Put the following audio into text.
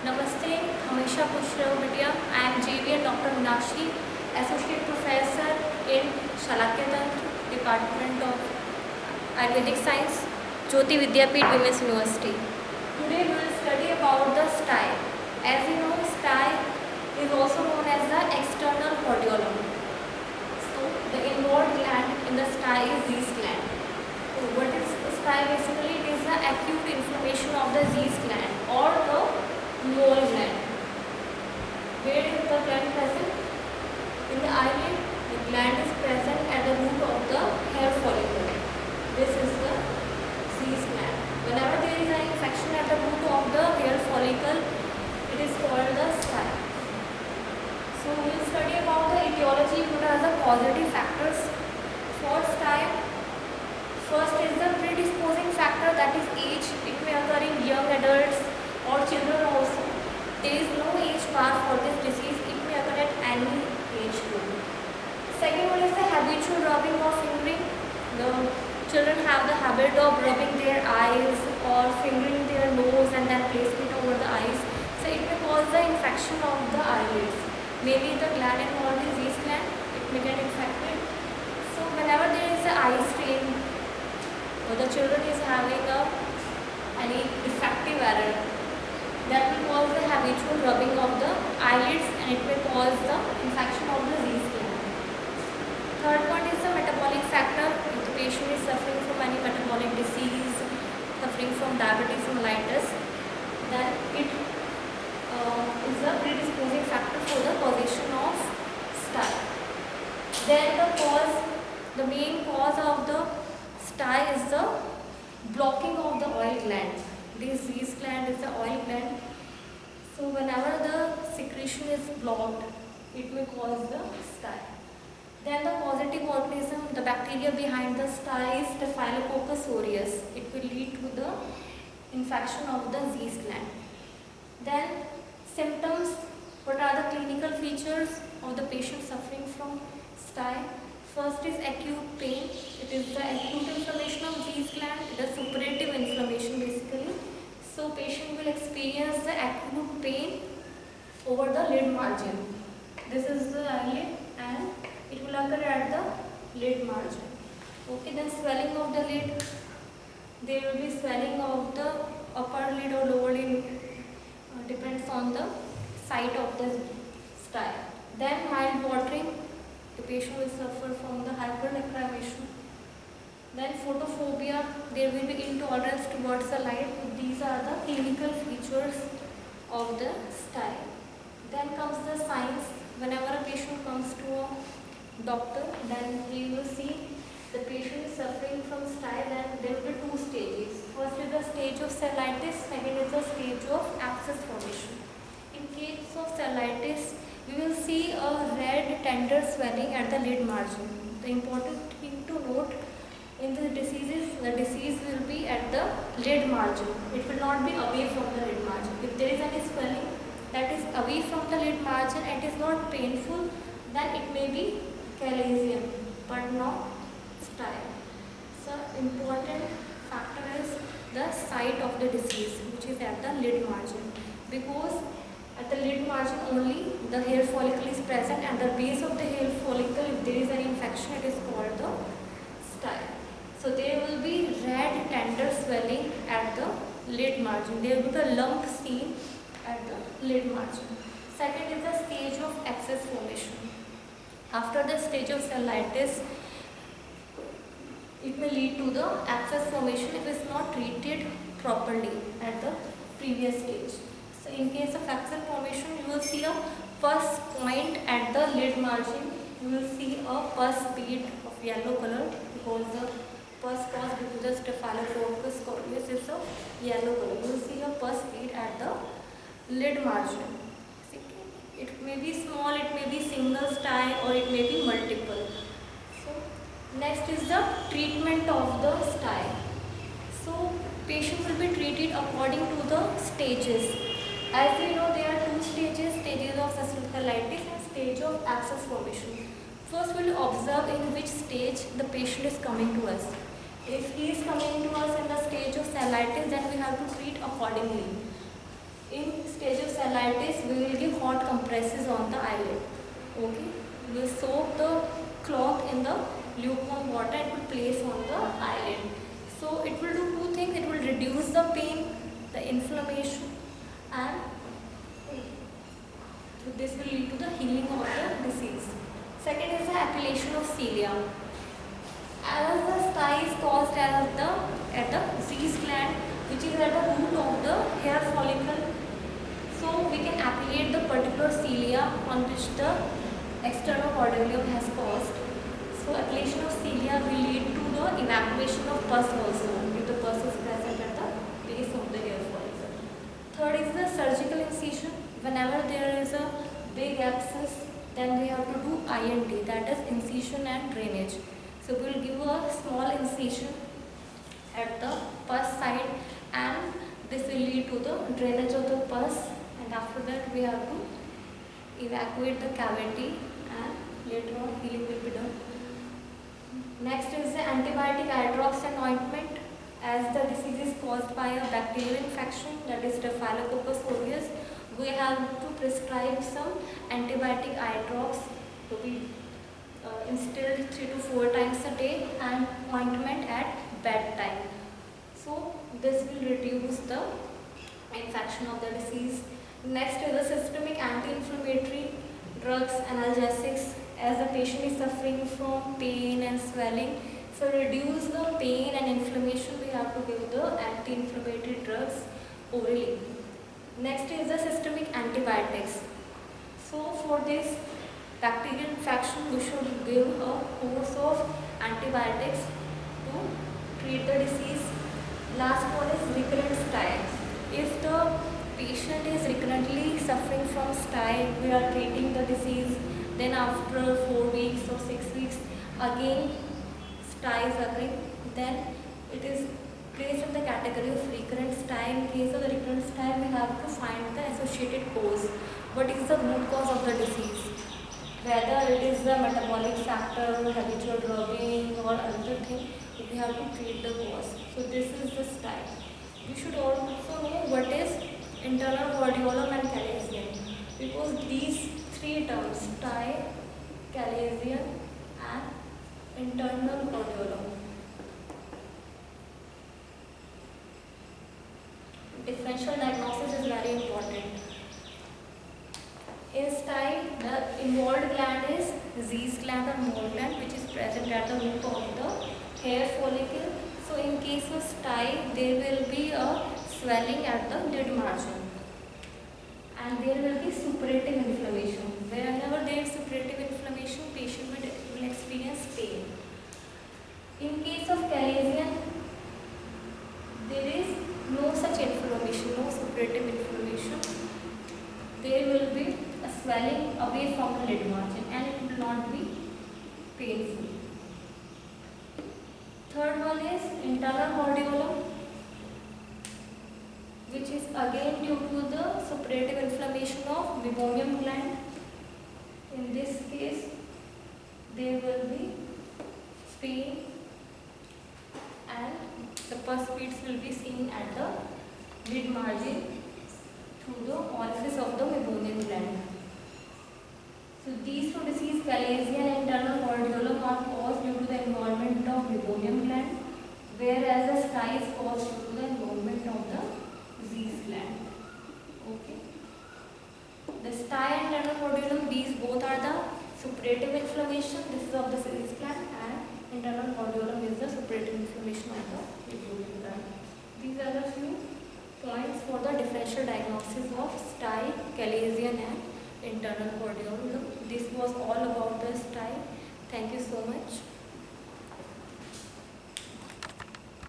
नमस्ते, हमेशा खुश रहो बिटिया। I am JVN doctor Meenakshi, associate professor in Shalakya Tantra, department of Ayurvedic science, Jyoti Vidyapeeth women's university. Today we will study about the stye. As you know, stye is also known as the external hordeolum. So the involved gland in the stye is Zeus gland. So what is stye? Basically, it is the acute inflammation of the Zeus gland or the mole gland. Where is the gland present? In the eyelid. The gland is present at the root of the hair follicle. This is the Zeus gland. Whenever there is an infection at the root of the hair follicle, it is called the stye. So we will study about the etiology. What are the causative factors for stye? First is the predisposing factor, that is age. It may occur in young adults or children also. There is no age bar for this disease. It may occur at any age group. Second one is the habitual rubbing or fingering. The children have the habit of rubbing their eyes or fingering their nose and then placing it over the eyes. So it may cause the infection of the eyelids. Maybe the gland involved is Zeus gland. It may get infected. So whenever there is an eye strain or the children is having any defective error, that will cause the habitual rubbing of the eyelids and it may cause the infection of the Zeus gland. Third point is the metabolic factor. If the patient is suffering from any metabolic disease, suffering from diabetes mellitus, then it is a predisposing factor for the causation of stye. Then the main cause of the stye is the blocking of the oil gland. This Zeus gland is the oil gland. So whenever the secretion is blocked, it may cause the stye. Then the causative organism, the bacteria behind the stye is Staphylococcus aureus. It will lead to the infection of the Zeus gland. Then symptoms. What are the clinical features of the patient suffering from stye? First is acute pain. It is the acute inflammation of Zeus gland. It is suppurative inflammation basically. So patient will experience the acute pain over the lid margin. This is the eyelid and it will occur at the lid margin. Okay, then swelling of the lid. There will be swelling of the upper lid or lower lid. Depends on the site of the stye. Then mild watering. The patient will suffer from the hyperlacrimation. Then photophobia, there will be intolerance towards the light. These are the clinical features of the stye. Then comes the signs. Whenever a patient comes to a doctor, then we will see the patient is suffering from stye. Then there will be two stages. First is the stage of cellitis, second is the stage of abscess formation. In case of cellitis, we will see a red tender swelling at the lid margin. The important thing to note in the diseases, the disease will be at the lid margin. It will not be away from the lid margin. If there is any swelling that is away from the lid margin and it is not painful, then it may be chalazion, but not stye. So important factor is the site of the disease, which is at the lid margin, because at the lid margin only the hair follicle is present, and the base of the hair follicle, if there is an infection, it is called the stye. So there will be red tender swelling at the lid margin. There will be a lump seen at the lid margin. Second is the stage of abscess formation. After the stage of cellitis, it may lead to the abscess formation if it is not treated properly at the previous stage. So in case of abscess formation, you will see a pus point at the lid margin. You will see a pus bead of yellow color because the pus caused due to the Staphylococcus aureus is of yellow color. You will see a pus bead at the lid margin. It may be small, it may be single stye, or it may be multiple. So next is the treatment of the stye. So patient will be treated according to the stages. As we know, there are two stages of cellitis and stage of abscess formation. First, we will observe in which stage the patient is coming to us. If he is coming to us in the stage of cellitis, then we have to treat accordingly. In stage of uveitis, we will give hot compresses on the eyelid. Okay, we will soak the cloth in the lukewarm water and will place on the eyelid. So it will do two things. It will reduce the pain, the inflammation, and this will lead to the healing of the disease. Second is the appellation of cilia. As the stye is caused at the Zeiss gland, which is at the root of the hair follicle, so we can appellate the particular cilia on which the external hordeolum has caused. So appellation of cilia will lead to the evacuation of pus also, if the pus is present at the base of the hair follicle. Third is the surgical incision. Whenever there is a big abscess, then we have to do IND, that is incision and drainage. So we will give a small incision at the pus side, and this will lead to the drainage of the pus, and after that we have to evacuate the cavity, and later on healing will be done. Next is the antibiotic eye drops and ointment. As the disease is caused by a bacterial infection, that is Staphylococcus aureus, we have to prescribe some antibiotic eye drops to be instilled 3 to 4 times a day, and ointment at bedtime. So this will reduce the infection of the disease. Next is the systemic anti-inflammatory drugs, analgesics. As the patient is suffering from pain and swelling, so reduce the pain and inflammation, we have to give the anti-inflammatory drugs orally. Next is the systemic antibiotics. So for this bacterial infection, we should give a course of antibiotics to treat the disease. Last one is recurrent stye. If the patient is recurrently suffering from stye, we are treating the disease. Then after 4 weeks or 6 weeks, again stye is occurring, then it is placed in the category of recurrent stye. In case of the recurrent stye, we have to find the associated cause. What is the root cause of the disease? Whether it is the metabolic factor, habitual drugging, or other thing, we have to treat the cause. So this is the stye. You should also know what is internal hordeolum and calazion, because these three terms, stye, calazion, and internal hordeolum. Differential diagnosis is very important. In stye, the involved gland is Zeiss gland or mole gland, which is present at the root of the hair follicle. So in case of stye, there will be a swelling at the lid margin, and there will be suppurative inflammation. Whenever there is suppurative inflammation, patient will experience pain. In case of calazion, there is no such inflammation, no suppurative inflammation. There will be a swelling away from the lid margin, and it will not be painful. Third one is internal hordeolum, which is again due to the suppurative inflammation of meibomian gland. In this case, there will be pain, and the pus beads will be seen at the lid margin through the orifice of the meibomian gland. So these two diseases, calazion and internal hordeolum, are caused due to the involvement of meibomian gland, whereas the stye is caused due to the involvement of the Zeiss gland. Okay. The stye and internal hordeolum, these both are the suppurative inflammation. This is of the Zeiss gland, and internal hordeolum is the suppurative inflammation of the meibomian gland. These are the few points for the differential diagnosis of stye, calazion, and internal hordeolum. This was all about the stye. Thank you so much.